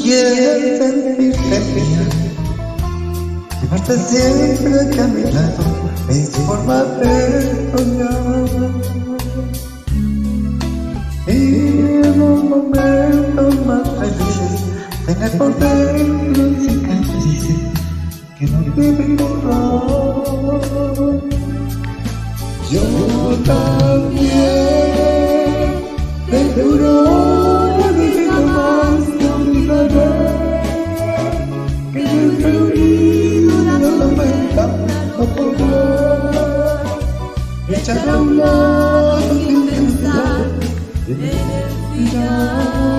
quieres sentirte mía, llevarte siempre aquí a mi lado, es forma de soñar. Y en los momentos más felices, tener por dentro cicatrices que no deben borrar. Yo también te juro que jamás te olvidaré, que yo he vivido una tormenta no podrá echar a un lado tu intensidad de respirar.